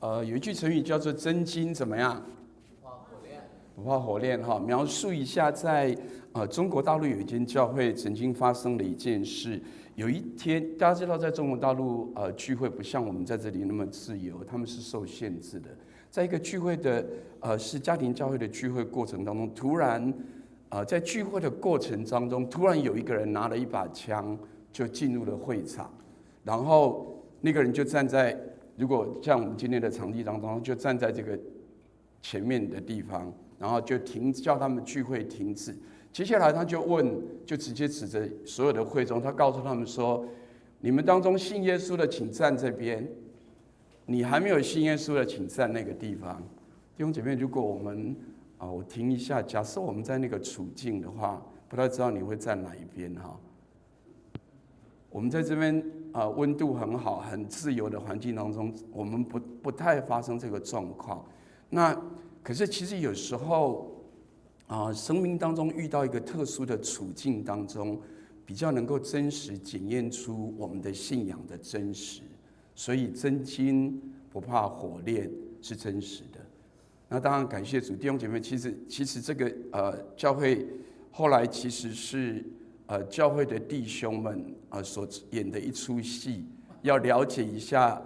有一句成语叫做真金怎么样？不怕火炼哈。描述一下在中国大陆有一间教会曾经发生了一件事。有一天，大家知道在中国大陆聚会不像我们在这里那么自由，他们是受限制的。在一个聚会的是家庭教会的聚会过程当中，突然在聚会的过程当中，突然有一个人拿了一把枪就进入了会场，然后那个人就站在，如果像我们今天的场地当中，就站在这个前面的地方，然后就叫他们聚会停止。接下来他就直接指着所有的会众，他告诉他们说：“你们当中信耶稣的，请站这边；你还没有信耶稣的，请站那个地方。”弟兄姐妹，如果我们我停一下，假设我们在那个处境的话，不太知道你会站哪一边哈。我们在这边温度很好、很自由的环境当中，我们不太发生这个状况。那可是其实有时候生命当中遇到一个特殊的处境当中，比较能够真实检验出我们的信仰的真实。所以真金不怕火炼是真实的。那当然感谢主，弟兄姐妹，其实这个教会后来其实是教会的弟兄们所演的一出戏，要了解一下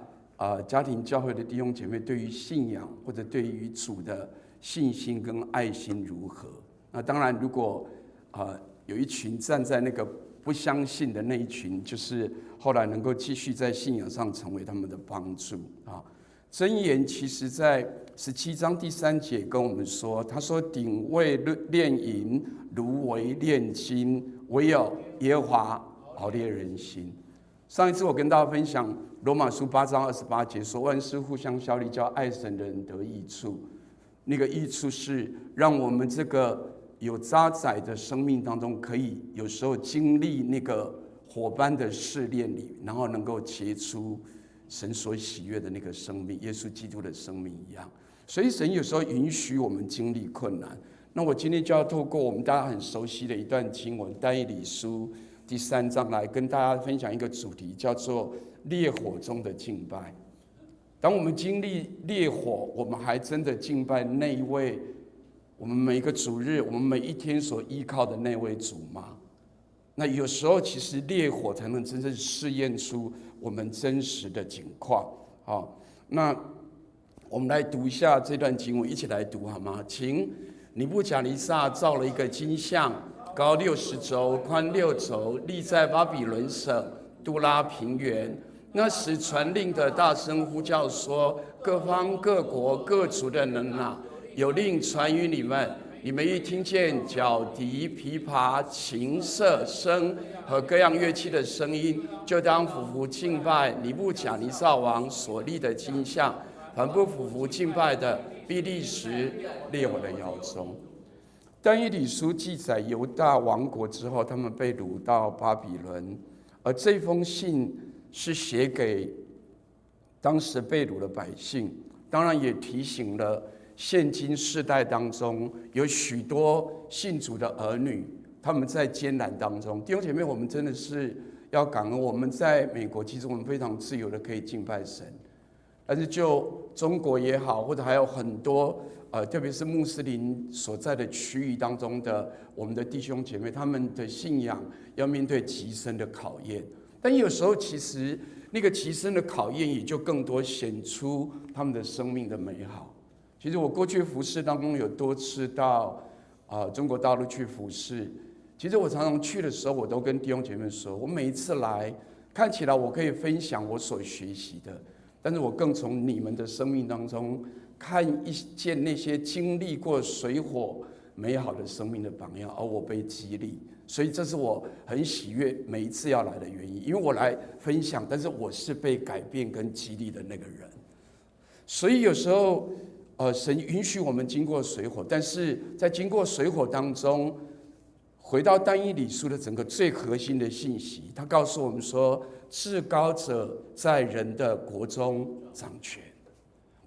家庭教会的弟兄姐妹对于信仰或者对于主的信心跟爱心如何。那当然如果有一群站在那个不相信的那一群，就是后来能够继续在信仰上成为他们的帮助啊。箴言其实在17章第3节跟我们说，他说：“鼎为炼银，炉为炼金，唯有耶和华熬炼人心。”上一次我跟大家分享罗马书8章28节说：“万事互相效力，叫爱神的人得益处。”那个益处是让我们这个有渣滓的生命当中，可以有时候经历那个火般的试炼里，然后能够结出神所喜悦的那个生命，耶稣基督的生命一样。所以神有时候允许我们经历困难。那我今天就要透过我们大家很熟悉的一段经文，但以理书第3章来跟大家分享一个主题，叫做烈火中的敬拜。当我们经历烈火，我们还真的敬拜那一位我们每一个主日，我们每一天所依靠的那位主吗？那有时候其实烈火才能真正试验出我们真实的景况。好，那我们来读一下这段经文，一起来读好吗？请。尼布甲尼撒造了一个金像，高60肘，宽6肘，立在巴比伦省杜拉平原。那时传令的大声呼叫说：“各方各国各族的人啊，有令传于你们，你们一听见角笛、琵琶、琴瑟、笙和各样乐器的声音，就当俯伏敬拜尼布甲尼撒王所立的金像。凡不俯伏敬拜的，必立时烈火的窑中。”但以理书记载犹大亡国之后，他们被掳到巴比伦，而这封信是写给当时被掳的百姓，当然也提醒了现今世代当中有许多信主的儿女，他们在艰难当中。弟兄姐妹，我们真的是要感恩，我们在美国其实我们非常自由的可以敬拜神，但是就中国也好，或者还有很多特别是穆斯林所在的区域当中的我们的弟兄姐妹，他们的信仰要面对极深的考验。但有时候其实那个极深的考验也就更多显出他们的生命的美好。其实我过去服事当中有多次到中国大陆去服事，其实我常常去的时候，我都跟弟兄姐妹说，我每一次来看起来我可以分享我所学习的，但是我更从你们的生命当中看一见那些经历过水火美好的生命的榜样，而我被激励。所以这是我很喜悦每一次要来的原因，因为我来分享，但是我是被改变跟激励的那个人。所以有时候神允许我们经过水火，但是在经过水火当中，回到但以理书的整个最核心的信息，他告诉我们说，至高者在人的国中掌权。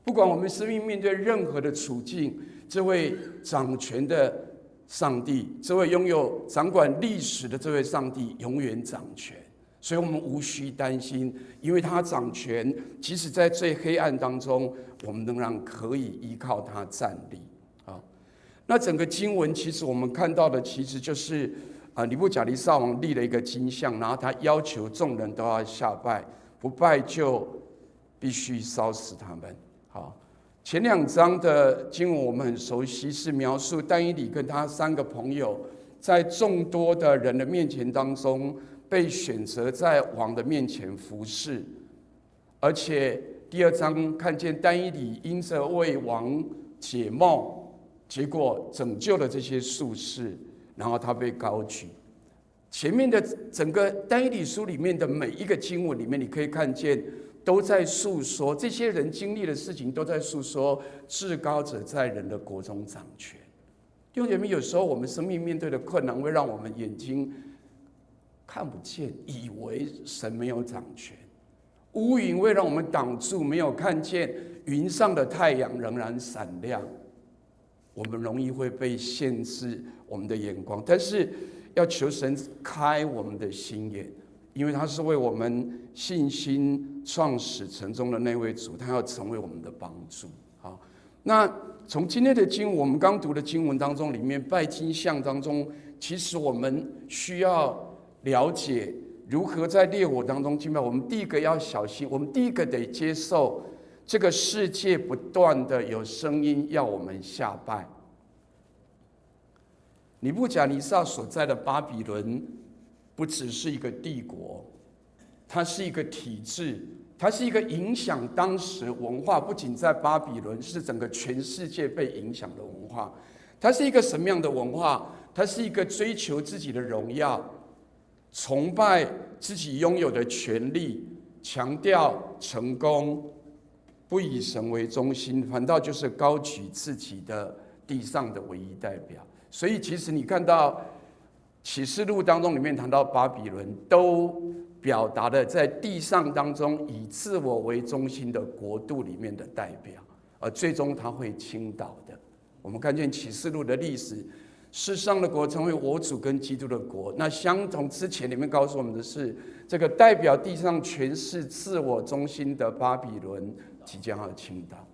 不管我们生命面对任何的处境，这位掌权的上帝，这位拥有掌管历史的这位上帝永远掌权。所以我们无需担心，因为他掌权，即使在最黑暗当中，我们仍然可以依靠他站立。那整个经文其实我们看到的，其实就是尼布甲尼撒王立了一个金像，然后他要求众人都要下拜，不拜就必须烧死他们。好，前2章的经文我们很熟悉，是描述但以理跟他3个朋友在众多的人的面前当中，被选择在王的面前服侍，而且第2章看见但以理因着为王解梦，结果拯救了这些术士，然后他被高举。前面的整个但以理书里面的每一个经文里面，你可以看见都在诉说这些人经历的事情，都在诉说至高者在人的国中掌权。弟兄姐妹，有时候我们生命面对的困难，会让我们眼睛看不见，以为神没有掌权；乌云会让我们挡住，没有看见云上的太阳仍然闪亮。我们容易会被限制我们的眼光，但是要求神开我们的心眼，因为他是为我们信心创始成终的那位主，他要成为我们的帮助。好，那从今天的经文，我们刚读的经文当中，里面拜金像当中，其实我们需要了解如何在烈火当中敬拜。我们第一个要小心，我们第一个得接受这个世界不断的有声音要我们下拜。尼布甲尼撒所在的巴比伦不只是一个帝国，它是一个体制，它是一个影响当时文化，不仅在巴比伦，是整个全世界被影响的文化。它是一个什么样的文化？它是一个追求自己的荣耀，崇拜自己拥有的权利，强调成功，不以神为中心，反倒就是高举自己的地上的唯一代表。所以其实你看到启示录当中里面谈到巴比伦，都表达了在地上当中以自我为中心的国度里面的代表，而最终他会倾倒的。我们看见启示录的历史，世上的国成为我主跟基督的国。那相同之前里面告诉我们的是，这个代表地上全是自我中心的巴比伦即将要倾倒。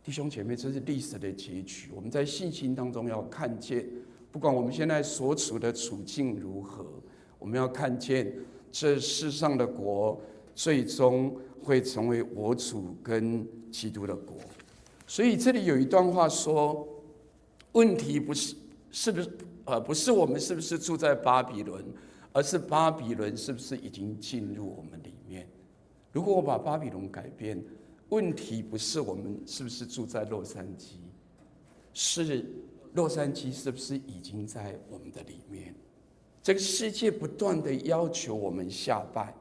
弟兄姐妹，这是历史的结局。我们在信心当中要看见，不管我们现在所处的处境如何，我们要看见这世上的国最终会成为我主跟基督的国。所以这里有一段话说，问题不是我们是不是住在巴比伦，而是巴比伦是不是已经进入我们里面。如果我把巴比伦改变，问题不是我们是不是住在洛杉矶，是洛杉矶是不是已经在我们的里面。这个世界不断的要求我们下拜，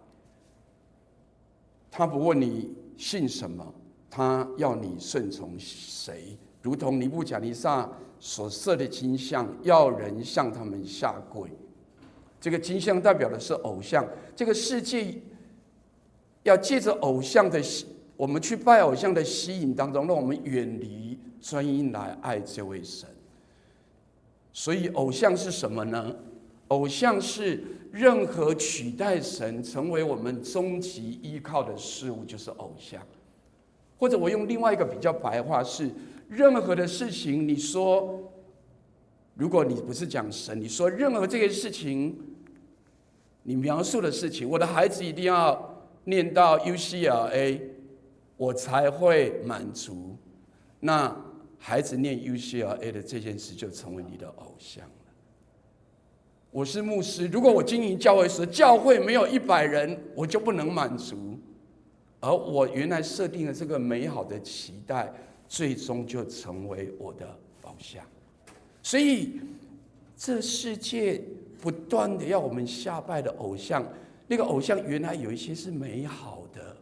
他不问你信什么，他要你顺从谁。如同尼布甲尼撒所设的金像，要人向他们下跪。这个金像代表的是偶像，这个世界要借着偶像的，我们去拜偶像的吸引当中，让我们远离专一来爱这位神。所以偶像是什么呢？偶像是任何取代神成为我们终极依靠的事物，就是偶像。或者我用另外一个比较白话是，任何的事情，你说，如果你不是讲神，你说任何这个事情，你描述的事情，我的孩子一定要念到 UCLA， 我才会满足。那孩子念 UCLA 的这件事就成为你的偶像了。我是牧师，如果我经营教会时，教会没有100人，我就不能满足。而我原来设定的这个美好的期待，最终就成为我的偶像。所以这世界不断的要我们下拜的偶像，那个偶像原来有一些是美好的，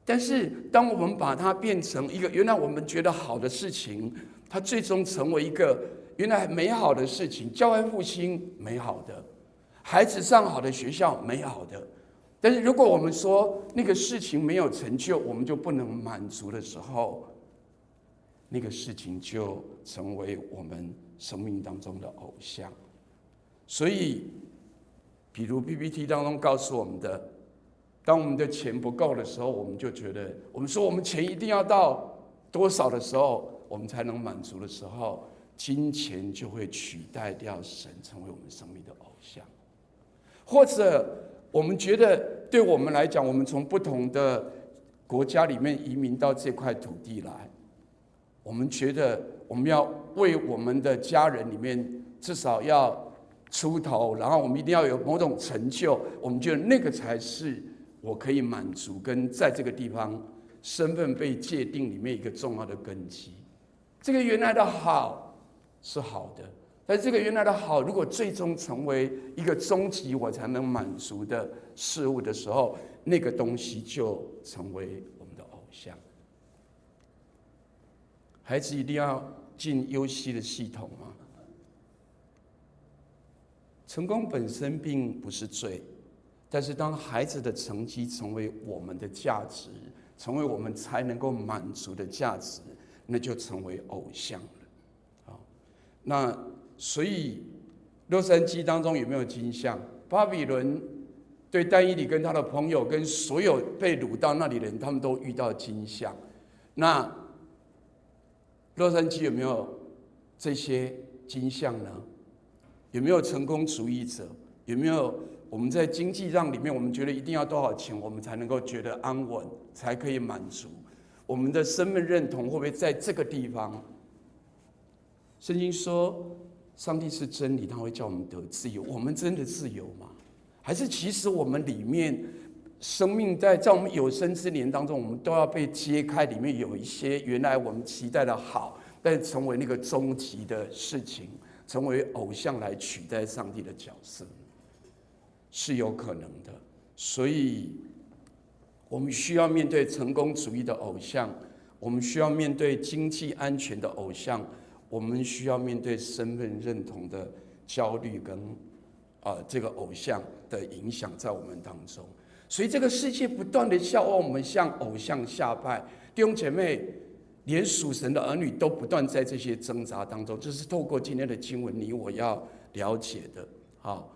但是当我们把它变成一个原来我们觉得好的事情，它最终成为一个原来美好的事情。教会复兴美好的，孩子上好的学校美好的，但是如果我们说那个事情没有成就，我们就不能满足的时候，那个事情就成为我们生命当中的偶像。所以比如 PPT 当中告诉我们的，当我们的钱不够的时候，我们就觉得，我们说我们钱一定要到多少的时候，我们才能满足的时候，金钱就会取代掉神，成为我们生命的偶像。或者我们觉得，对我们来讲，我们从不同的国家里面移民到这块土地来，我们觉得我们要为我们的家人里面至少要出头，然后我们一定要有某种成就，我们觉得那个才是我可以满足跟在这个地方身份被界定里面一个重要的根基。这个原来的好是好的，但是这个原来的好，如果最终成为一个终极我才能满足的事物的时候，那个东西就成为我们的偶像。孩子一定要进优西的系统吗？成功本身并不是罪，但是当孩子的成绩成为我们的价值，成为我们才能够满足的价值，那就成为偶像了。那所以洛杉矶当中有没有金像？巴比伦对但以理跟他的朋友跟所有被掳到那里的人，他们都遇到金像。那洛杉矶有没有这些金像呢？有没有成功主义者？有没有我们在经济上里面，我们觉得一定要多少钱，我们才能够觉得安稳，才可以满足？我们的身份认同会不会在这个地方？圣经说，上帝是真理，他会叫我们得自由。我们真的自由吗？还是其实我们里面生命在我们有生之年当中，我们都要被揭开，里面有一些原来我们期待的好，但成为那个终极的事情，成为偶像来取代上帝的角色，是有可能的。所以我们需要面对成功主义的偶像，我们需要面对经济安全的偶像，我们需要面对身份认同的焦虑跟这个偶像的影响在我们当中。所以这个世界不断的笑话我们向偶像下拜，弟兄姐妹，连属神的儿女都不断在这些挣扎当中，这是透过今天的经文你我要了解的。好，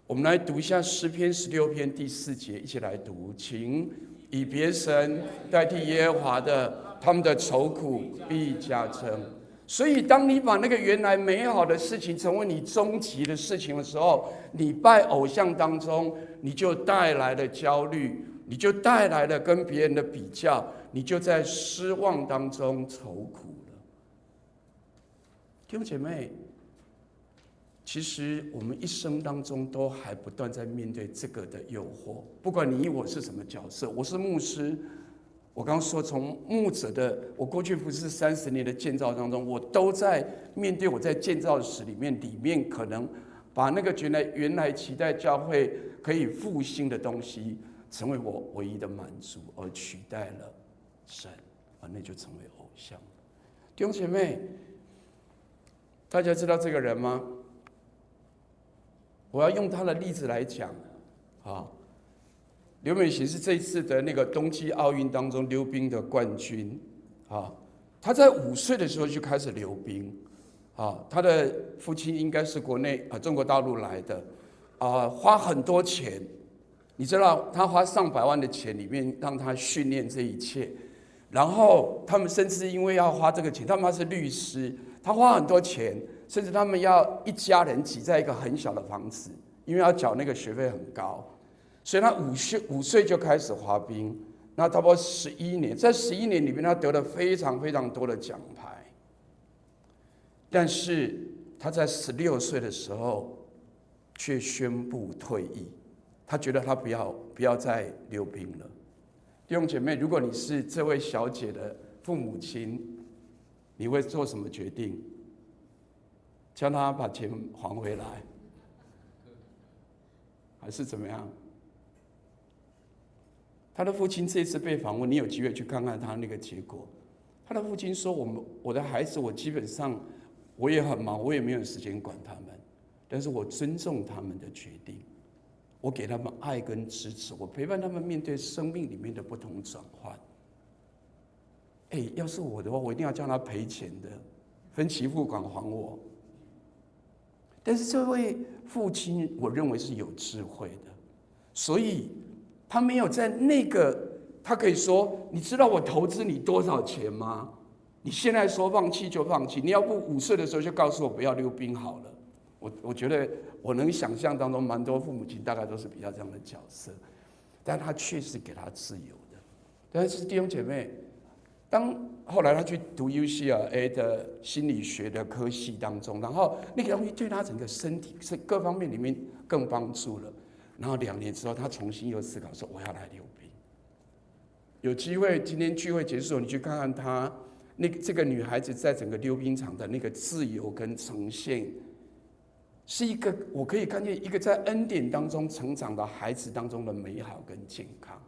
我们来读一下诗篇16篇第4节，一起来读。请以别神代替耶和华的，他们的愁苦必加增。所以当你把那个原来美好的事情成为你终极的事情的时候，你拜偶像当中，你就带来了焦虑，你就带来了跟别人的比较，你就在失望当中愁苦了。弟兄姐妹，其实我们一生当中都还不断在面对这个的诱惑，不管你我是什么角色。我是牧师，我刚刚说从牧者的，我过去服侍30年的建造当中，我都在面对我在建造史里面可能把那个原来期待教会可以复兴的东西，成为我唯一的满足，而取代了神，那就成为偶像。弟兄姐妹，大家知道这个人吗？我要用他的例子来讲。刘美琴是这一次的那个冬季奥运当中溜冰的冠军。他在5岁的时候就开始溜冰。他的父亲应该是国内中国大陆来的。花很多钱，你知道他花上百万的钱里面让他训练这一切。然后他们甚至因为要花这个钱，他是律师，他花很多钱，甚至他们要一家人挤在一个很小的房子，因为要缴那个学费很高，所以他5岁就开始滑冰，那差不多11年，在11年里面，他得了非常非常多的奖牌。但是他在16岁的时候，却宣布退役，他觉得他不要再溜冰了。弟兄姐妹，如果你是这位小姐的父母亲，你会做什么决定？叫他把钱还回来，还是怎么样？他的父亲这次被访问，你有机会去看看他那个结果。他的父亲说：“我的孩子，我基本上我也很忙，我也没有时间管他们，但是我尊重他们的决定。我给他们爱跟支持，我陪伴他们面对生命里面的不同转换。要是我的话，我一定要叫他赔钱的，分期付款还我。”但是这位父亲，我认为是有智慧的，所以他没有在那个，他可以说：“你知道我投资你多少钱吗？你现在说放弃就放弃，你要不5岁的时候就告诉我不要溜冰好了。”我觉得我能想象当中，蛮多父母亲大概都是比较这样的角色，但他确实给他自由的。但是弟兄姐妹，当后来他去读 UCLA 的心理学的科系当中，然后那个东西对他整个身体各方面里面更帮助了。然后2年之后，他重新又思考说：“我要来溜冰。”有机会，今天聚会结束，你去看看他这个女孩子在整个溜冰场的那个自由跟呈现，是一个我可以看见一个在恩典当中成长的孩子当中的美好跟健康。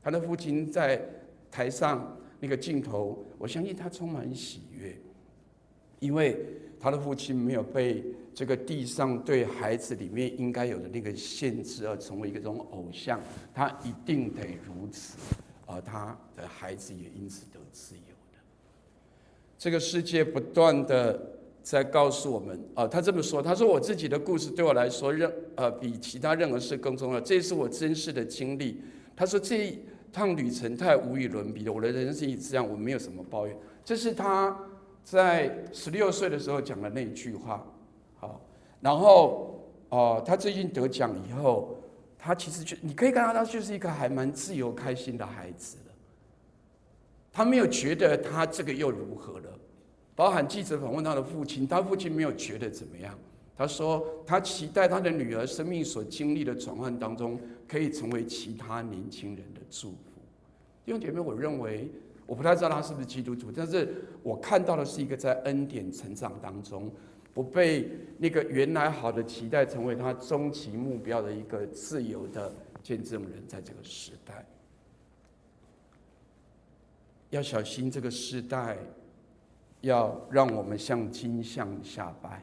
他的父亲在台上那个镜头，我相信他充满喜悦，因为他的父亲没有被这个地上对孩子里面应该有的那个限制而成为一个这种偶像，他一定得如此，而他的孩子也因此得自由的。这个世界不断的在告诉我们，他这么说，他说：“我自己的故事对我来说，比其他任何事更重要，这是我真实的经历。”他说：“这一趟旅程太无与伦比了，我的人生也这样，我没有什么抱怨。”这是他在16岁的时候讲的那一句话。好，然后他最近得奖以后，他其实你可以看到，他就是一个还蛮自由开心的孩子了。他没有觉得他这个又如何了，包含记者访问他的父亲，他父亲没有觉得怎么样。他说他期待他的女儿生命所经历的转换当中，可以成为其他年轻人的祝福。弟兄姐妹，我认为我不太知道他是不是基督徒，但是我看到的是一个在恩典成长当中，不被那个原来好的期待成为他终极目标的一个自由的见证人。在这个时代，要小心这个时代要让我们像金像下拜。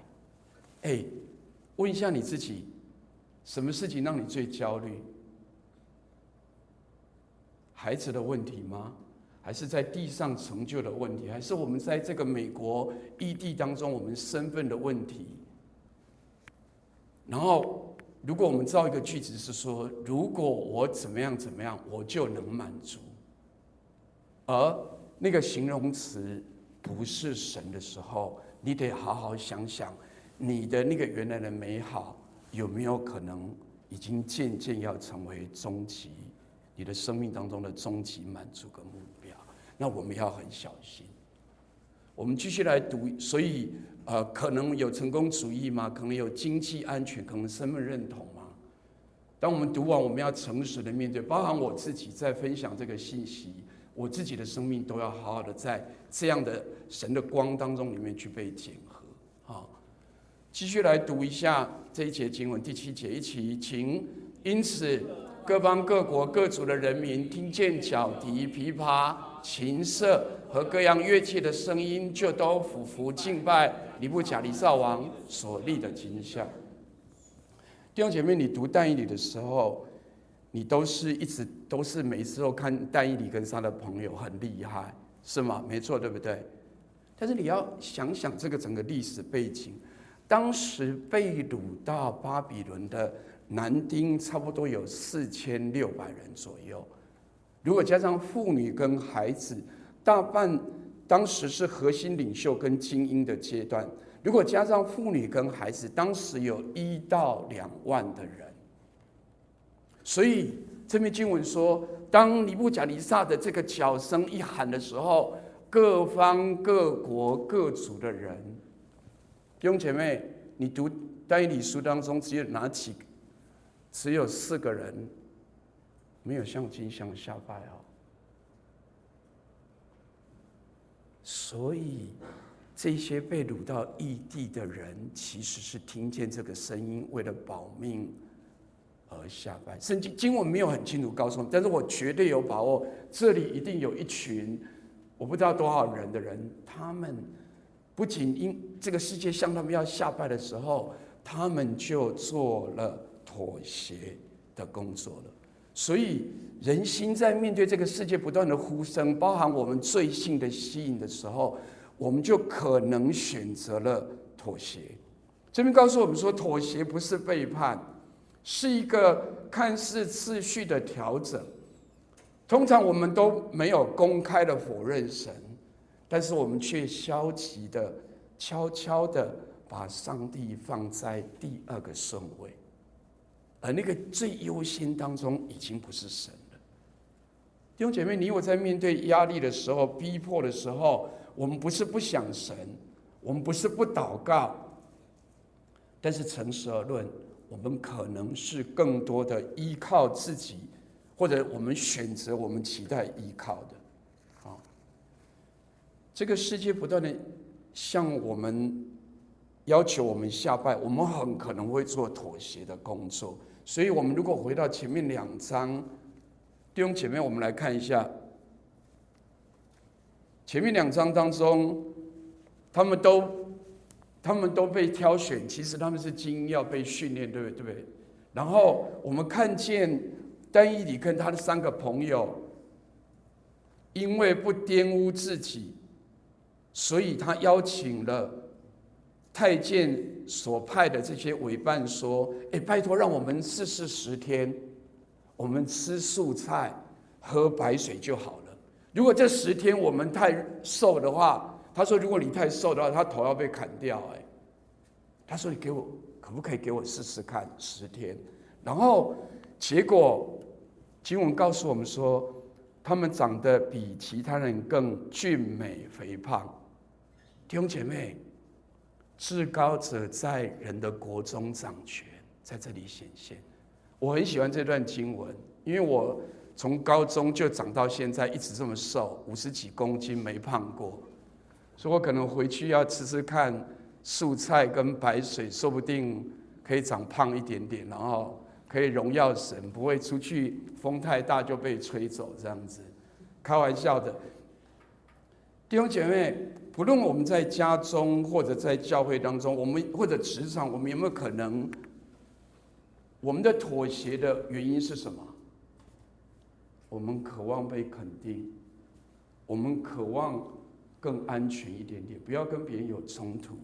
问一下你自己，什么事情让你最焦虑？孩子的问题吗？还是在地上成就的问题？还是我们在这个美国异地当中我们身份的问题？然后，如果我们造一个句子是说，如果我怎么样怎么样，我就能满足，而那个形容词不是神的时候，你得好好想想，你的那个原来的美好有没有可能已经渐渐要成为终极，你的生命当中的终极满足跟目标？那我们要很小心。我们继续来读，所以可能有成功主义吗？可能有经济安全，可能身份认同吗？当我们读完，我们要诚实的面对，包含我自己在分享这个信息，我自己的生命都要好好的在这样的神的光当中里面去被检核。好，继续来读一下这一节经文，第7节，一起请。因此，各邦各国各族的人民听见角笛、琵琶、琴瑟和各样乐器的声音，就都俯伏敬拜尼布甲尼撒王所立的金像。弟兄姐妹，你读但以理的时候，你一直都是每次都看但以理跟他的朋友很厉害，是吗？没错，对不对？但是你要想想这个整个历史背景，当时被掳到巴比伦的男丁差不多有4600人左右，如果加上妇女跟孩子，大半当时是核心领袖跟精英的阶段。如果加上妇女跟孩子，当时有1到2万的人。所以这篇经文说，当尼布甲尼撒的这个角声一喊的时候，各方各国各族的人，弟兄姐妹，你读但以理书当中只有4个人没有向金像下拜哦。所以这些被掳到异地的人，其实是听见这个声音，为了保命而下拜。圣经经文没有很清楚告诉我们，但是我绝对有把握，这里一定有一群我不知道多少人的人，他们不仅因这个世界向他们要下拜的时候，他们就做了妥协的工作了。所以人心在面对这个世界不断的呼声，包含我们罪性的吸引的时候，我们就可能选择了妥协。这边告诉我们说，妥协不是背叛，是一个看似次序的调整。通常我们都没有公开的否认神，但是我们却消极的、悄悄的把上帝放在第二个顺位，而那个最优先当中已经不是神了。弟兄姐妹，你我在面对压力的时候、逼迫的时候，我们不是不想神，我们不是不祷告，但是诚实而论，我们可能是更多的依靠自己，或者我们选择我们期待依靠的。这个世界不断的向我们要求我们下拜，我们很可能会做妥协的工作。所以我们如果回到前面2章，弟兄姐妹，我们来看一下前面2章当中，他们都被挑选，其实他们是精英要被训练，对不对？然后我们看见但以理跟他的3个朋友，因为不玷污自己，所以他邀请了太监所派的这些委办说：“拜托，让我们试试10天，我们吃素菜，喝白水就好了。如果这10天我们太瘦的话，他说如果你太瘦的话，他头要被砍掉。他说你可不可以给我试试看10天？然后结果经文告诉我们说，他们长得比其他人更俊美肥胖。弟兄姐妹，至高者在人的国中掌权，在这里显现。我很喜欢这段经文，因为我从高中就长到现在，一直这么瘦，50几公斤没胖过，所以我可能回去要吃吃看素菜跟白水，说不定可以长胖一点点，然后可以荣耀神，不会出去风太大就被吹走这样子。开玩笑的，弟兄姐妹，不论我们在家中或者在教会当中，我们或者职场，我们有没有可能，我们的妥协的原因是什么？我们渴望被肯定，我们渴望更安全一点点，不要跟别人有冲突。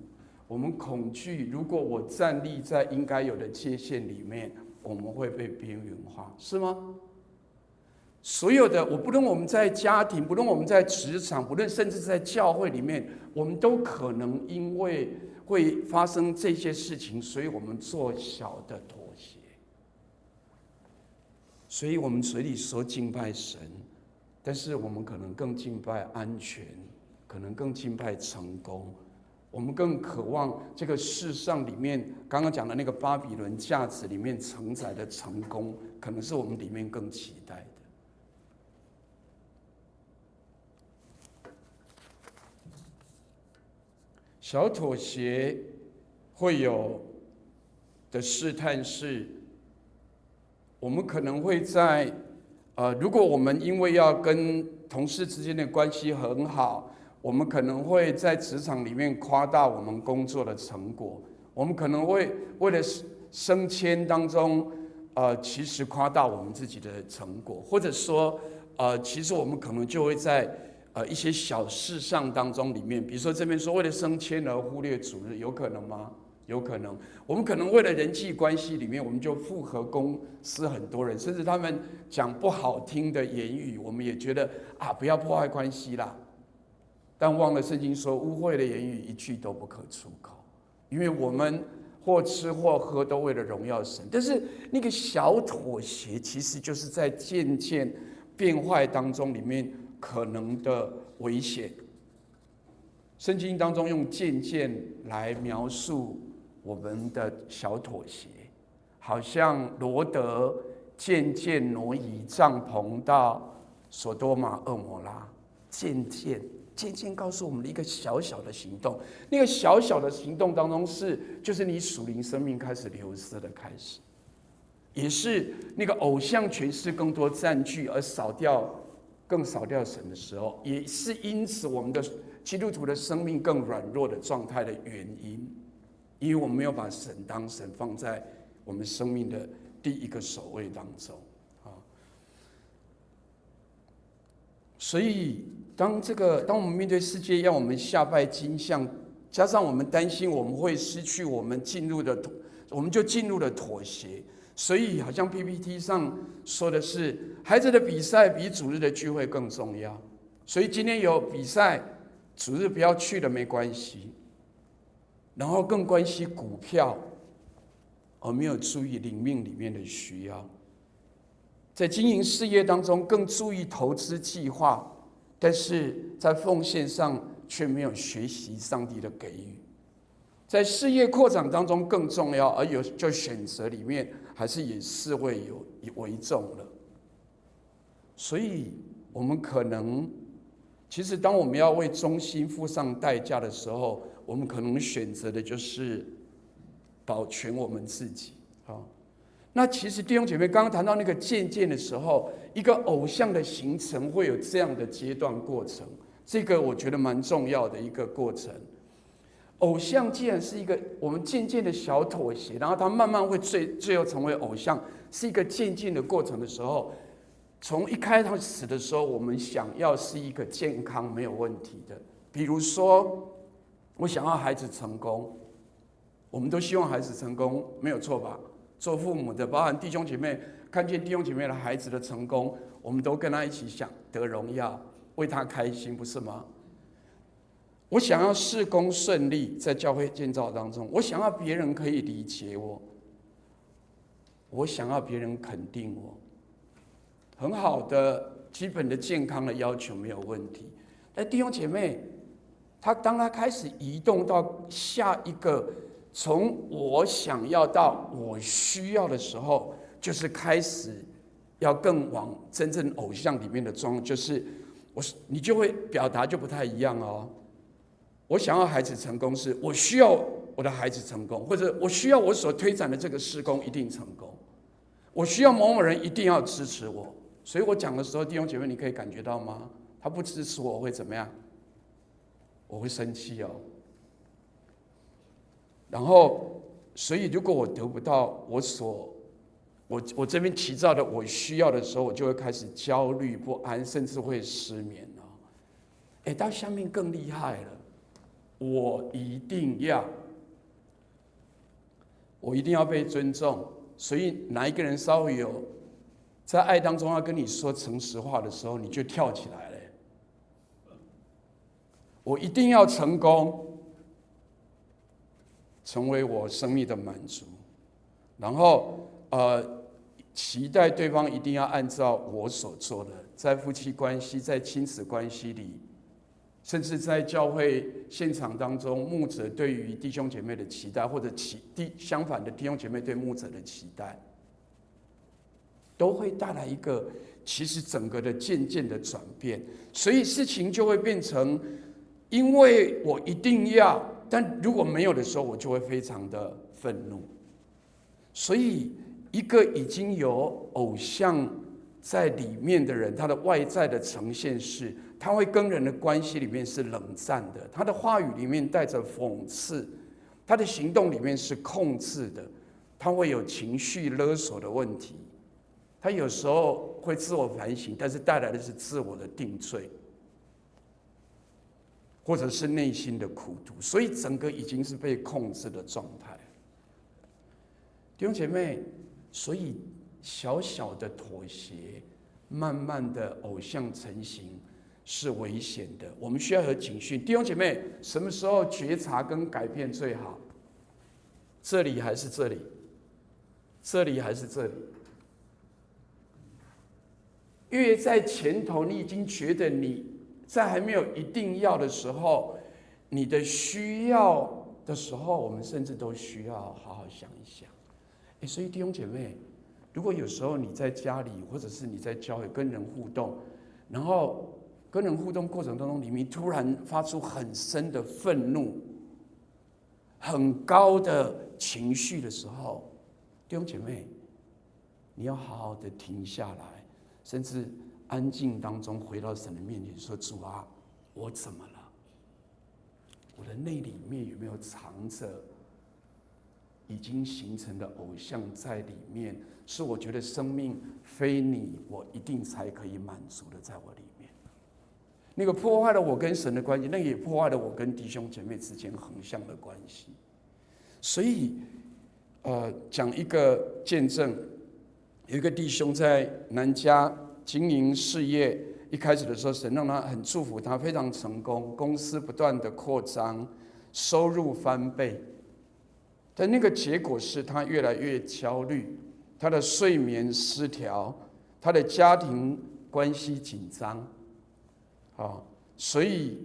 我们恐惧，如果我站立在应该有的界限里面，我们会被边缘化，是吗？所有的，不论我们在家庭，不论我们在职场，不论甚至在教会里面，我们都可能因为会发生这些事情，所以我们做小的妥协。所以我们嘴里说敬拜神，但是我们可能更敬拜安全，可能更敬拜成功。我们更渴望这个世上里面刚刚讲的那个巴比伦价值里面承载的成功，可能是我们里面更期待的。小妥协会有的试探是，我们可能会在如果我们因为要跟同事之间的关系很好，我们可能会在职场里面夸大我们工作的成果，我们可能会为了升迁当中，其实夸大我们自己的成果，或者说，其实我们可能就会在一些小事上当中里面，比如说这边说为了升迁而忽略主日，有可能吗？有可能。我们可能为了人际关系里面，我们就附和公司很多人，甚至他们讲不好听的言语，我们也觉得不要破坏关系啦。但忘了圣经说，污秽的言语一句都不可出口，因为我们或吃或喝都为了荣耀神。但是那个小妥协，其实就是在渐渐变坏当中里面可能的危险。圣经当中用渐渐来描述我们的小妥协，好像罗德渐渐挪移帐篷到所多玛蛾摩拉，渐渐告诉我们的一个小小的行动，那个小小的行动当中就是你属灵生命开始流失的开始，也是那个偶像权势更多占据而更少掉神的时候，也是因此我们的基督徒的生命更软弱的状态的原因，因为我们没有把神当神放在我们生命的第一个首位当中。所以当我们面对世界要我们下拜金像加上我们担心我们会失去我们就进入了妥协，所以好像 PPT 上说的是，孩子的比赛比主日的聚会更重要，所以今天有比赛，主日不要去了没关系，然后更关心股票，而没有注意灵命里面的需要，在经营事业当中更注意投资计划，但是在奉献上却没有学习上帝的给予，在事业扩展当中更重要，而就选择里面还是以事为为重了。所以我们可能，其实当我们要为忠心付上代价的时候，我们可能选择的就是保全我们自己。那其实弟兄姐妹刚刚谈到那个渐渐的时候，一个偶像的形成会有这样的阶段过程，这个我觉得蛮重要的一个过程。偶像既然是一个我们渐渐的小妥协，然后它慢慢会最后成为偶像，是一个渐进的过程的时候，从一开始的时候，我们想要是一个健康没有问题的，比如说我想要孩子成功，我们都希望孩子成功，没有错吧？做父母的，包含弟兄姐妹，看见弟兄姐妹的孩子的成功，我们都跟他一起想得荣耀，为他开心，不是吗？我想要事工顺利，在教会建造当中，我想要别人可以理解我，我想要别人肯定我，很好的基本的健康的要求没有问题。但弟兄姐妹，当他开始移动到下一个，从我想要到我需要的时候，就是开始要更往真正偶像里面的装，就是你就会表达就不太一样哦。我想要孩子成功，是我需要我的孩子成功，或者我需要我所推展的这个事工一定成功，我需要某某人一定要支持我。所以我讲的时候，弟兄姐妹，你可以感觉到吗？他不支持我会怎么样？我会生气哦。然后，所以如果我得不到我这边提到的我需要的时候，我就会开始焦虑不安，甚至会失眠哦。到下面更厉害了，我一定要被尊重。所以哪一个人稍微有在爱当中要跟你说诚实话的时候，你就跳起来了。我一定要成功，成为我生命的满足，然后期待对方一定要按照我所做的，在夫妻关系、在亲子关系里，甚至在教会现场当中，牧者对于弟兄姐妹的期待，或者相反的弟兄姐妹对牧者的期待，都会带来一个其实整个的渐渐的转变。所以事情就会变成，因为我一定要，但如果没有的时候，我就会非常的愤怒。所以一个已经有偶像在里面的人，他的外在的呈现是，他会跟人的关系里面是冷战的，他的话语里面带着讽刺，他的行动里面是控制的，他会有情绪勒索的问题，他有时候会自我反省，但是带来的是自我的定罪，或者是内心的苦毒，所以整个已经是被控制的状态。弟兄姐妹，所以小小的妥协，慢慢的偶像成型是危险的，我们需要有警讯。弟兄姐妹，什么时候觉察跟改变最好？这里还是这里？这里还是这里？越在前头，你已经觉得你在还没有一定要的时候，你的需要的时候，我们甚至都需要好好想一想。所以弟兄姐妹，如果有时候你在家里，或者是你在教会跟人互动，然后跟人互动过程当中，里面突然发出很深的愤怒、很高的情绪的时候，弟兄姐妹，你要好好的停下来，甚至安静当中回到神的面前说：“主啊，我怎么了？我的内里面有没有藏着已经形成的偶像在里面，是我觉得生命非你我一定才可以满足的，在我里面。”那个破坏了我跟神的关系，那个也破坏了我跟弟兄姐妹之间横向的关系。所以，讲一个见证，有一个弟兄在南加经营事业，一开始的时候，神让他很祝福他，非常成功，公司不断的扩张，收入翻倍。但那个结果是他越来越焦虑，他的睡眠失调，他的家庭关系紧张。所以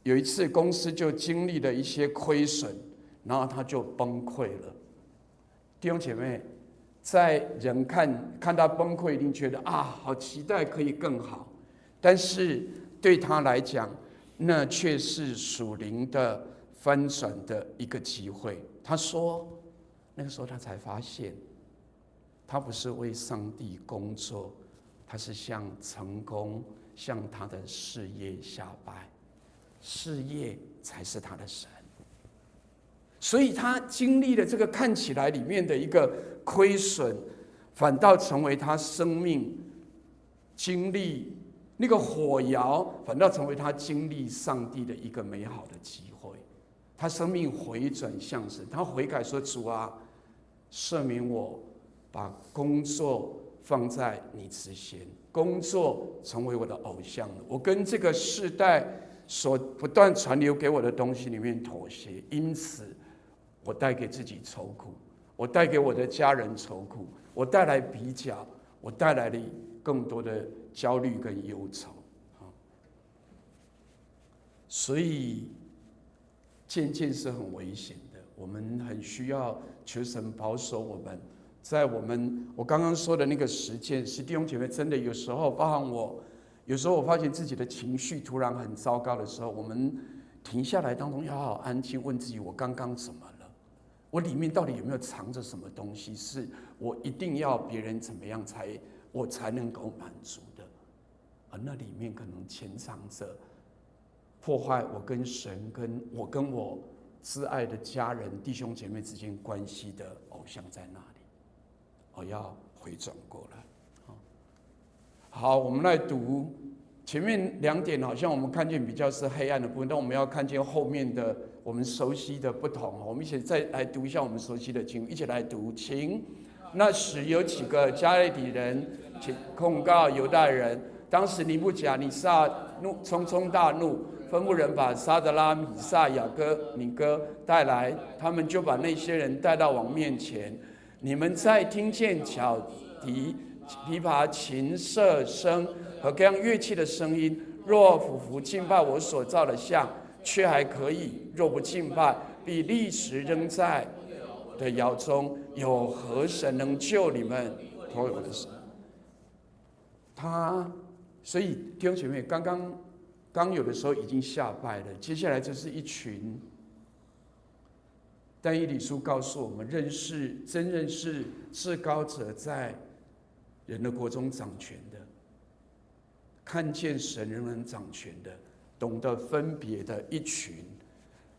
有一次公司就经历了一些亏损，然后他就崩溃了。弟兄姐妹，在人看他崩溃，一定觉得好期待可以更好，但是对他来讲，那却是属灵的翻转的一个机会。他说，那个时候他才发现，他不是为上帝工作，他是向成功，向他的事业下拜，事业才是他的神。所以他经历了这个看起来里面的一个亏损，反倒成为他生命经历那个火窑，反倒成为他经历上帝的一个美好的机会。他生命回转向神，他悔改说：“主啊，赦免我，把工作放在你之前，工作成为我的偶像了。我跟这个世代所不断传流给我的东西里面妥协，因此我带给自己愁苦，我带给我的家人愁苦，我带来比较，我带来了更多的焦虑跟忧愁。所以渐渐是很危险的，我们很需要求神保守我们。在我刚刚说的那个实践，是弟兄姐妹真的有时候，包含我，有时候我发现自己的情绪突然很糟糕的时候，我们停下来当中要好好安静，问自己：我刚刚怎么了？我里面到底有没有藏着什么东西，是我一定要别人怎么样我才能够满足的？而那里面可能潜藏着破坏我跟神、跟我挚爱的家人、弟兄姐妹之间关系的偶像在那里。我要回转过来。好，我们来读前面2点，好像我们看见比较是黑暗的部分，但我们要看见后面的我们熟悉的不同。我们一起再来读一下我们熟悉的经文，一起来读。请那时有几个加利底人控告犹大人，当时尼布甲尼撒冲大怒，吩咐人把沙得拉、米煞、雅各尼哥带来，他们就把那些人带到王面前。你们在听见角笛、琵琶、琴瑟声和各样乐器的声音，若俯伏敬拜我所造的像，却还可以；若不敬拜，必立时扔在的窑中。有何神能救你们脱离我的手？所以弟兄姐妹，刚有的时候已经下拜了，接下来就是一群。但以理书告诉我们，真认识至高者在人的国中掌权的，看见神仍然掌权的，懂得分别的一群。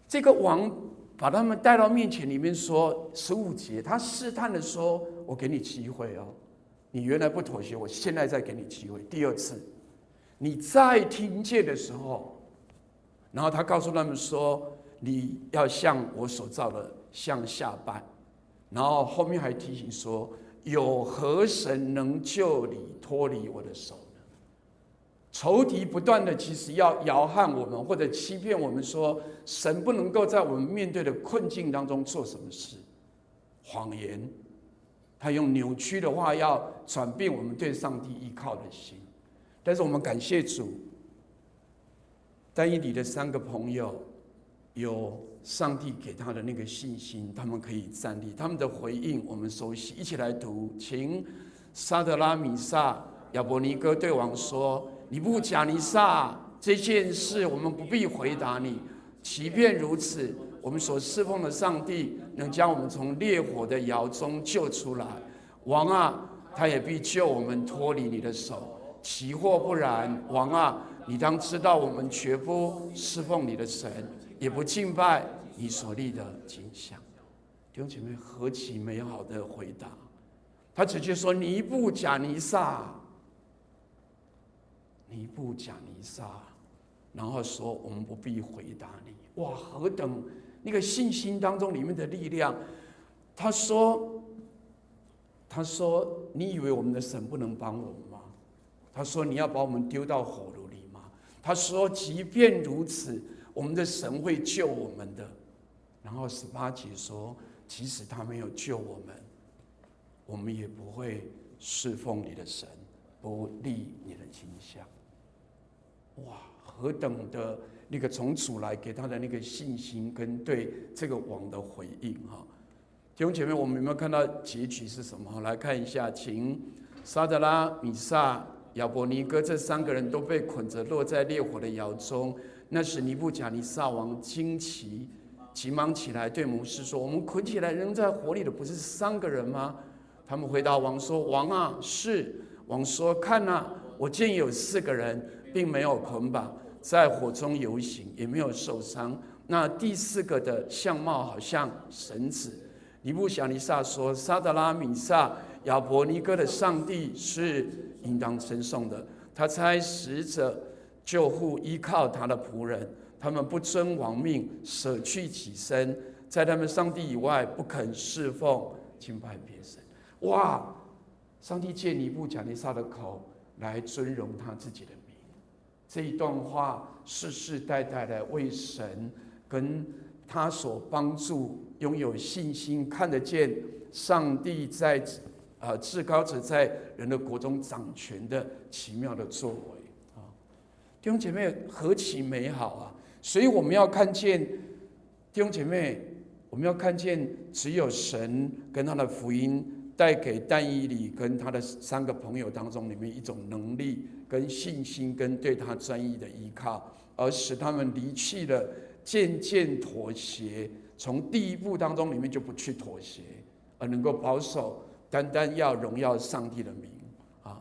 这个王把他们带到面前，里面说15节，他试探的说：“我给你机会哦，你原来不妥协，我现在再给你机会。第2次，你再听见的时候，然后他告诉他们说。”你要向我所造的像下拜，然后后面还提醒说：有何神能救你脱离我的手呢？仇敌不断的其实要摇撼我们，或者欺骗我们说神不能够在我们面对的困境当中做什么事，谎言，他用扭曲的话要转变我们对上帝依靠的心。但是我们感谢主，但以理的3个朋友。有上帝给他的那个信心，他们可以站立。他们的回应我们熟悉，一起来读。请沙得拉、米煞、亚伯尼哥对王说：“尼布甲尼撒，这件事我们不必回答你。即便如此，我们所侍奉的上帝能将我们从烈火的窑中救出来。王啊，他也必救我们脱离你的手。其或不然，王啊，你当知道，我们绝不侍奉你的神。”也不敬拜你所立的景象。弟兄姐妹，何其美好的回答！他直接说：“尼布甲尼撒，尼布甲尼撒。”然后说我们不必回答你。哇，何等那个信心当中里面的力量！他说你以为我们的神不能帮我们吗？他说你要把我们丢到火炉里吗？他说即便如此，我们的神会救我们的。然后18节说，即使他没有救我们，我们也不会侍奉你的神，不立你的形象。哇，何等的那个从主来给他的那个信心跟对这个王的回应哈！弟兄姐妹，我们有没有看到结局是什么？来看一下，请沙得拉、米煞、亚伯尼哥这3个人都被捆着落在烈火的窑中。那时尼布甲尼撒王惊奇，急忙起来对谋士说：“我们捆起来扔在火里的不是3个人吗？”他们回答王说：“王啊，是。”王说：“看啊，我见有4个人，并没有捆绑，在火中游行，也没有受伤。那第4个的相貌好像神子。”尼布甲尼撒说：“沙得拉、米煞、亚伯尼哥的上帝是应当称颂的。他差使者救护依靠他的仆人，他们不遵王命，舍去己身，在他们上帝以外不肯侍奉敬拜别神。”哇！上帝借尼布甲尼撒的口来尊荣他自己的名。这一段话世世代代的为神跟他所帮助拥有信心，看得见上帝在至高者在人的国中掌权的奇妙的作为啊！弟兄姐妹，何其美好啊！所以我们要看见，弟兄姐妹，我们要看见只有神跟他的福音带给但以理跟他的3个朋友当中里面一种能力跟信心跟对他专一的依靠，而使他们离弃了渐渐妥协，从第一步当中里面就不去妥协，而能够保守单单要荣耀上帝的名啊！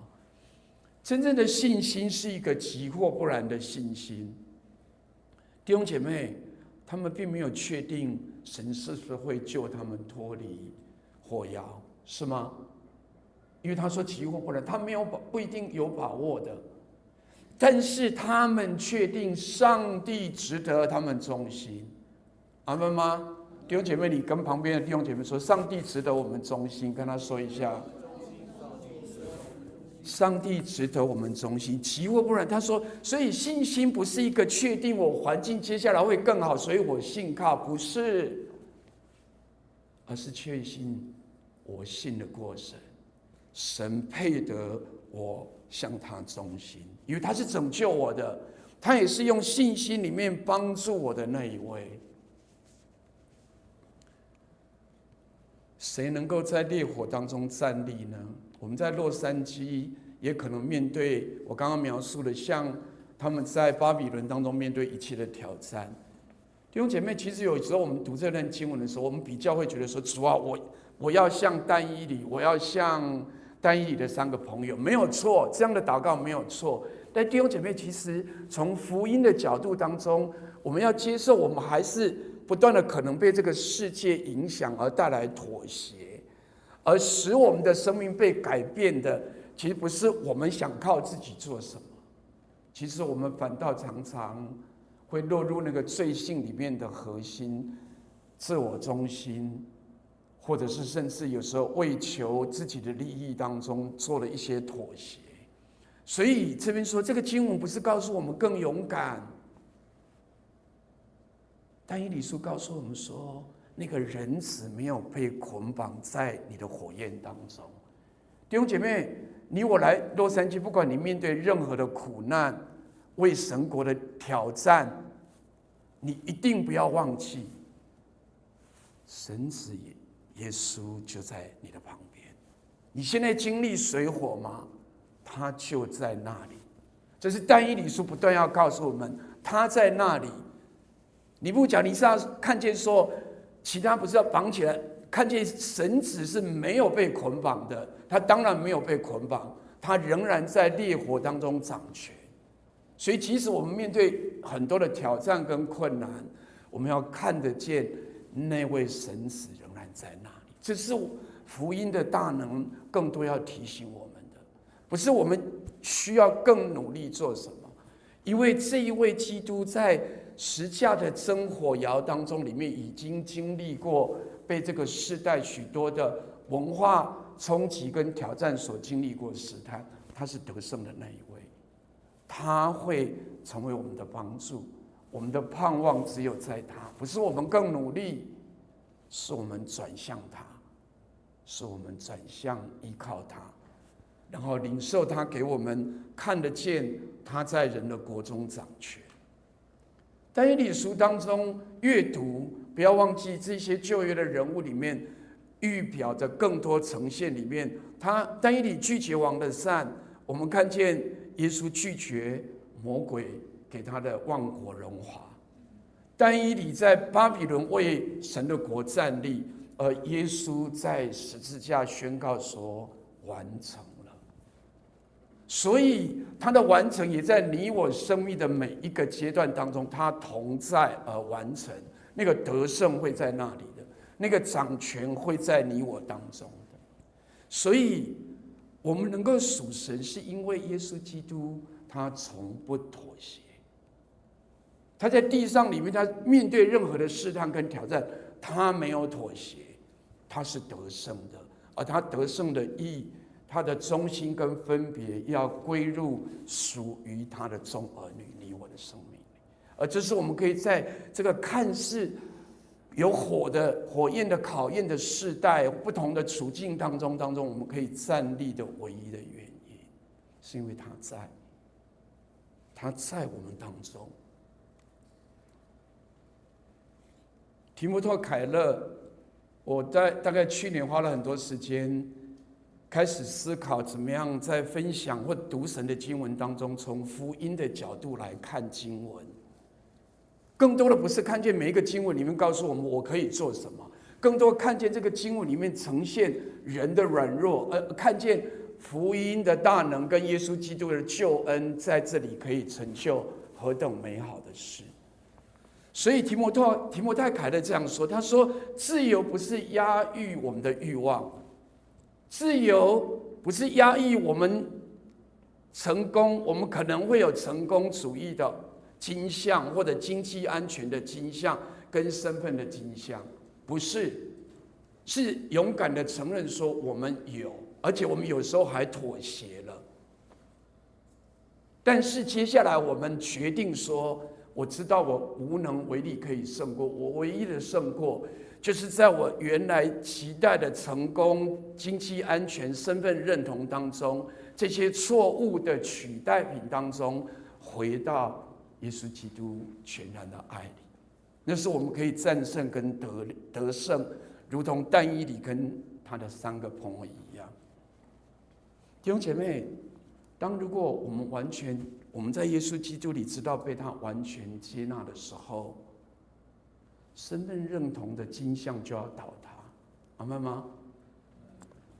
真正的信心是一个急或不然的信心。弟兄姐妹，他们并没有确定神是不是会救他们脱离火窑，是吗？因为他说急或不然，他不一定有把握的。但是他们确定上帝值得他们忠心，阿们吗？弟兄姐妹，你跟旁边的弟兄姐妹说，上帝值得我们忠心，跟他说一下，上帝值得我们忠心，急或不然。他说，所以信心不是一个确定我环境接下来会更好，所以我信靠，不是，而是确信我信得过神，神配得我向他忠心，因为他是拯救我的，他也是用信心里面帮助我的那一位。谁能够在烈火当中站立呢？我们在洛杉矶也可能面对我刚刚描述的，像他们在巴比伦当中面对一切的挑战。弟兄姐妹，其实有时候我们读这段经文的时候，我们比较会觉得说，主啊，我要像但以理，我要像但以理的3个朋友，没有错，这样的祷告没有错。但弟兄姐妹，其实从福音的角度当中，我们要接受，我们还是不断的可能被这个世界影响而带来妥协，而使我们的生命被改变的，其实不是我们想靠自己做什么，其实我们反倒常常会落入那个罪性里面的核心，自我中心，或者是甚至有时候为求自己的利益当中做了一些妥协。所以这边说，这个经文不是告诉我们更勇敢，但以理书告诉我们说，那个人子没有被捆绑在你的火焰当中。弟兄姐妹，你我来洛杉矶，不管你面对任何的苦难，为神国的挑战，你一定不要忘记，神子耶稣就在你的旁边。你现在经历水火吗？他就在那里。这是但以理书不断要告诉我们，他在那里。尼布甲尼撒看见说，其他不是要绑起来，看见神子是没有被捆绑的，他当然没有被捆绑，他仍然在烈火当中掌权。所以即使我们面对很多的挑战跟困难，我们要看得见那位神子仍然在那里。这是福音的大能更多要提醒我们的，不是我们需要更努力做什么，因为这一位基督在十架的真火窑当中，里面已经经历过被这个世代许多的文化冲击跟挑战所经历过试探，他是得胜的那一位，他会成为我们的帮助。我们的盼望只有在他，不是我们更努力，是我们转向他，是我们转向依靠他，然后领受他给我们看得见他在人的国中掌权。但以理书当中阅读，不要忘记这些旧约的人物里面预表的更多呈现里面，但以理拒绝王的善，我们看见耶稣拒绝魔鬼给他的万国荣华。但以理在巴比伦为神的国站立，而耶稣在十字架宣告说完成了。所以他的完成也在你我生命的每一个阶段当中，他同在而完成。那个得胜会在那里的，那个掌权会在你我当中的。所以我们能够属神，是因为耶稣基督他从不妥协。他在地上里面，他面对任何的试探跟挑战，他没有妥协，他是得胜的。而他得胜的意义，他的中心跟分别要归入属于他的众儿女，你我的生命里。而这是我们可以在这个看似有火焰的考验的世代，不同的处境当中，我们可以站立的唯一的原因，是因为他在我们当中。提摩太凯勒，我大概去年花了很多时间，开始思考怎么样在分享或读神的经文当中，从福音的角度来看经文。更多的不是看见每一个经文里面告诉我们我可以做什么，更多看见这个经文里面呈现人的软弱，看见福音的大能跟耶稣基督的救恩在这里可以成就何等美好的事。所以提摩太凯勒这样说，他说自由不是压抑我们的欲望，自由不是压抑我们成功，我们可能会有成功主义的倾向，或者经济安全的倾向跟身份的倾向，不是，是勇敢的承认说我们有，而且我们有时候还妥协了。但是接下来我们决定说，我知道我无能为力可以胜过，我唯一的胜过就是在我原来期待的成功、经济安全、身份认同当中，这些错误的取代品当中，回到耶稣基督全然的爱里。那是我们可以战胜跟得胜，如同但以理跟他的3个朋友一样。弟兄姐妹，如果我们在耶稣基督里知道被他完全接纳的时候，身份认同的倾向就要倒塌，阿们吗？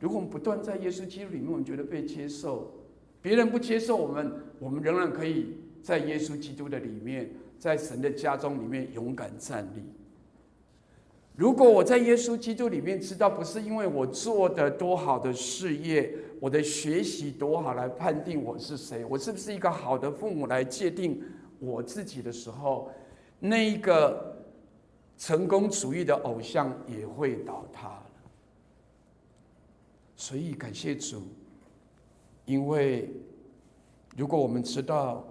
如果我们不断在耶稣基督里面，我们觉得被接受，别人不接受我们，我们仍然可以在耶稣基督的里面，在神的家中里面勇敢站立。如果我在耶稣基督里面知道，不是因为我做的多好的事业，我的学习多好来判定我是谁，我是不是一个好的父母来界定我自己的时候，那一个成功主义的偶像也会倒塌了。所以感谢主，因为如果我们知道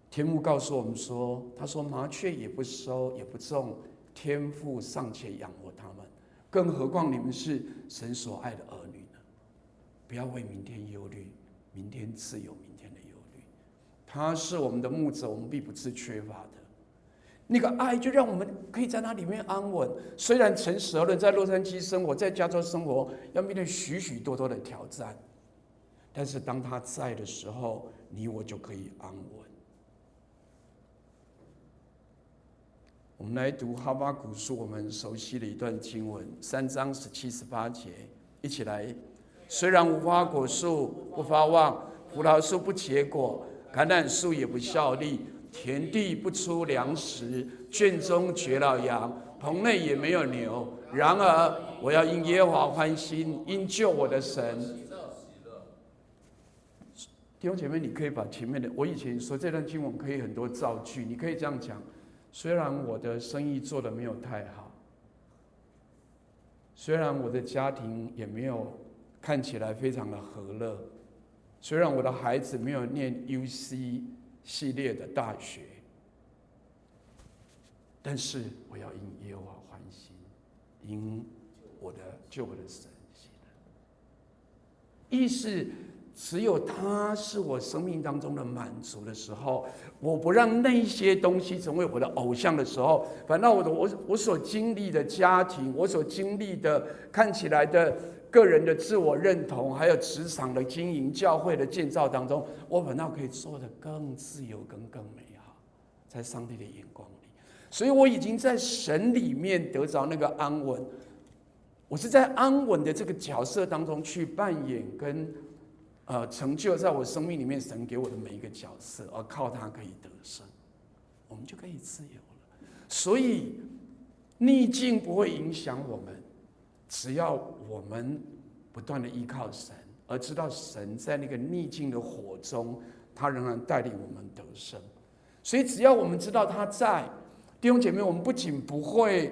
天父告诉我们说，他说麻雀也不收也不种，天父尚且养活他们，更何况你们是神所爱的儿女呢？不要为明天忧虑，明天自有明天的忧虑。他是我们的牧者，我们必不致缺乏的。那个爱就让我们可以在那里面安稳。虽然诚实而论，在洛杉矶生活，在加州生活，要面对许许多多的挑战，但是当他在的时候，你我就可以安稳。我们来读哈巴谷书，我们熟悉的一段经文，3章17、18节，一起来。虽然无花果树不发旺，葡萄树不结果，橄榄树也不效力，田地不出粮食，圈中绝了羊，棚内也没有牛。然而我要因耶和华欢心，因救我的神。弟兄姐妹，你可以把前面的我以前说这段经文可以很多造句，你可以这样讲：虽然我的生意做得没有太好，虽然我的家庭也没有看起来非常的和乐，虽然我的孩子没有念 UC 系列的大学，但是我要因耶和华欢心，因救我的神喜乐。意思只有他是我生命当中的满足的时候，我不让那些东西成为我的偶像的时候，反倒我所经历的家庭，我所经历的看起来的个人的自我认同，还有职场的经营、教会的建造当中，我反倒可以做得更自由、更美好，在上帝的眼光里。所以我已经在神里面得着那个安稳，我是在安稳的这个角色当中去扮演跟成就在我生命里面神给我的每一个角色，而靠它可以得胜，我们就可以自由了。所以逆境不会影响我们，只要我们不断的依靠神，而知道神在那个逆境的火中，他仍然带领我们得胜。所以只要我们知道他在，弟兄姐妹，我们不仅不会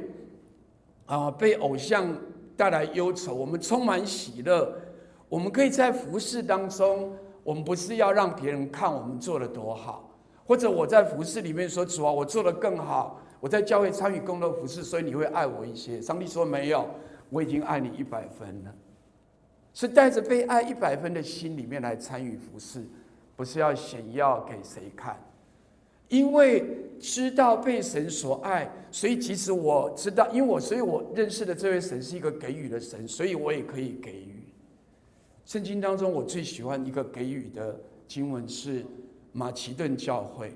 被偶像带来忧愁，我们充满喜乐。我们可以在服事当中，我们不是要让别人看我们做得多好，或者我在服事里面说主啊，我做得更好，我在教会参与共同服事，所以你会爱我一些。上帝说没有，我已经爱你100分了，是带着被爱100分的心里面来参与服事，不是要显耀给谁看。因为知道被神所爱，所以即使我知道，所以我认识的这位神是一个给予的神，所以我也可以给予。圣经当中我最喜欢一个给予的经文是马其顿教会，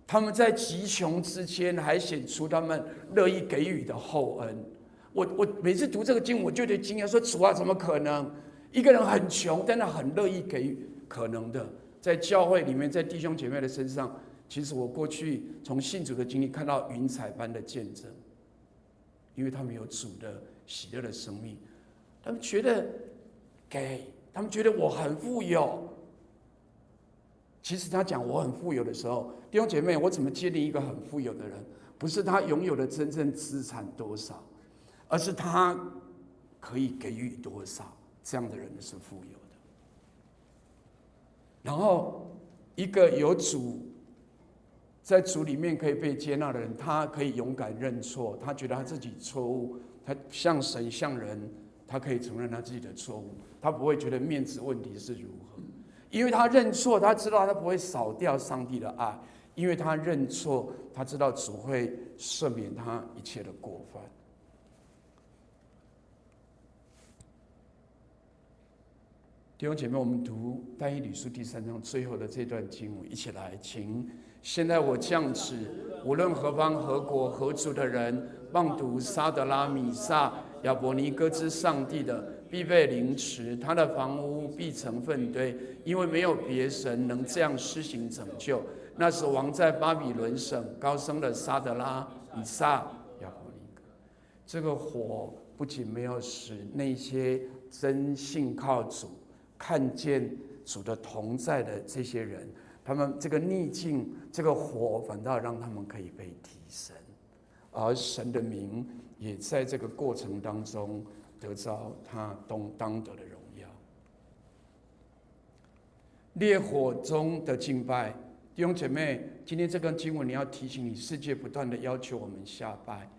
他们在极穷之间还显出他们乐意给予的厚恩。我每次读这个经文，我就得惊讶说：主啊，怎么可能？一个人很穷，但他很乐意给予，可能的。在教会里面，在弟兄姐妹的身上，其实我过去从信主的经历看到云彩般的见证，因为他们有主的喜乐的生命，他们觉得他们觉得我很富有。其实他讲我很富有的时候，弟兄姐妹，我怎么界定一个很富有的人？不是他拥有的真正资产多少，而是他可以给予多少，这样的人是富有的。然后一个有主，在主里面可以被接纳的人，他可以勇敢认错，他觉得他自己错误，他像神像人，他可以承认他自己的错误，他不会觉得面子问题是如何，因为他认错，他知道他不会扫掉上帝的爱，因为他认错，他知道主会赦免他一切的过犯。弟兄姐妹，我们读但以理书第3章最后的这段经文，一起来，请。现在我降旨，无论何方何国何族的人，妄读沙得拉、米煞、亚伯尼歌之上帝的，必被凌迟，他的房屋必成粪堆，因为没有别神能这样施行拯救。那时王在巴比伦省高升了沙得拉、米煞、亚伯尼歌。这个火不仅没有使那些真信靠主、看见主的同在的这些人，他们这个逆境，这个火反倒让他们可以被提升，而神的名也在这个过程当中得着他当得的荣耀。烈火中的敬拜，弟兄姐妹，今天这个经文你要提醒你，世界不断的要求我们下拜，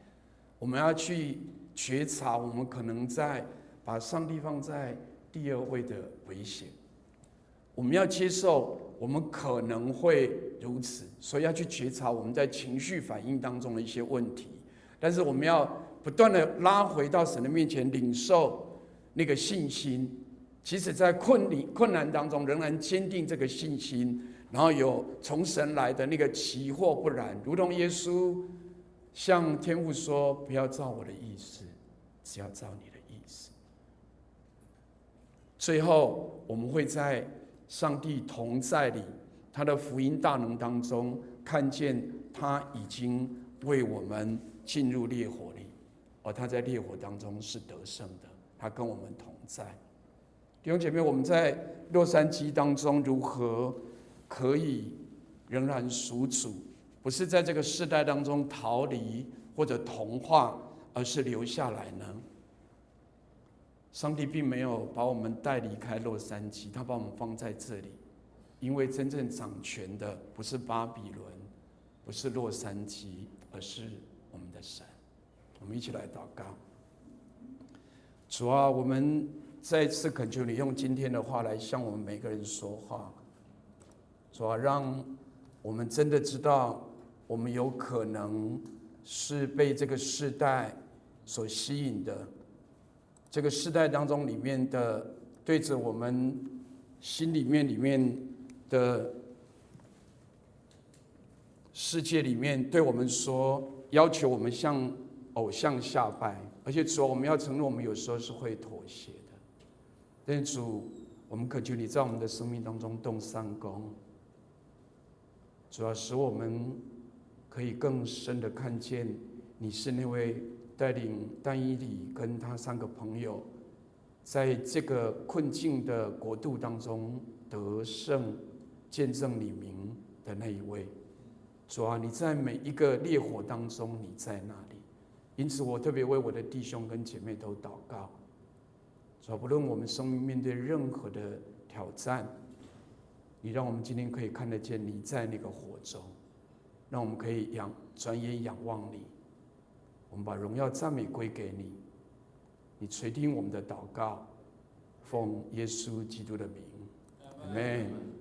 我们要去觉察，我们可能在把上帝放在第2位的危险。我们要接受我们可能会如此，所以要去觉察我们在情绪反应当中的一些问题，但是我们要不断的拉回到神的面前，领受那个信心，即使在困难当中仍然坚定这个信心，然后有从神来的那个奇或不然，如同耶稣向天父说：不要照我的意思，只要照你的意思。最后我们会在上帝同在里，他的福音大能当中，看见他已经为我们进入烈火里，而他在烈火当中是得胜的，他跟我们同在。弟兄姐妹，我们在洛杉矶当中如何可以仍然属主，不是在这个世代当中逃离或者同化，而是留下来呢？上帝并没有把我们带离开洛杉矶，他把我们放在这里，因为真正掌权的不是巴比伦，不是洛杉矶，而是我们的神。我们一起来祷告。主啊，我们再一次恳求你用今天的话来向我们每个人说话。主啊，让我们真的知道，我们有可能是被这个世代所吸引的，这个世代当中里面的对着我们心里面的世界里面对我们说，要求我们向偶像下拜，而且主啊，我们要承认我们有时候是会妥协的。但是主，我们恳求你在我们的生命当中动三功，主要使我们可以更深的看见你是那位带领但以理跟他3个朋友在这个困境的国度当中得胜见证你名的那一位。主啊，你在每一个烈火当中，你在那里。因此我特别为我的弟兄跟姐妹都祷告，主啊，不论我们生命面对任何的挑战，你让我们今天可以看得见你在那个火中，让我们可以转眼仰望你，我们把荣耀赞美归给你，你垂听我们的祷告，奉耶稣基督的名，阿们。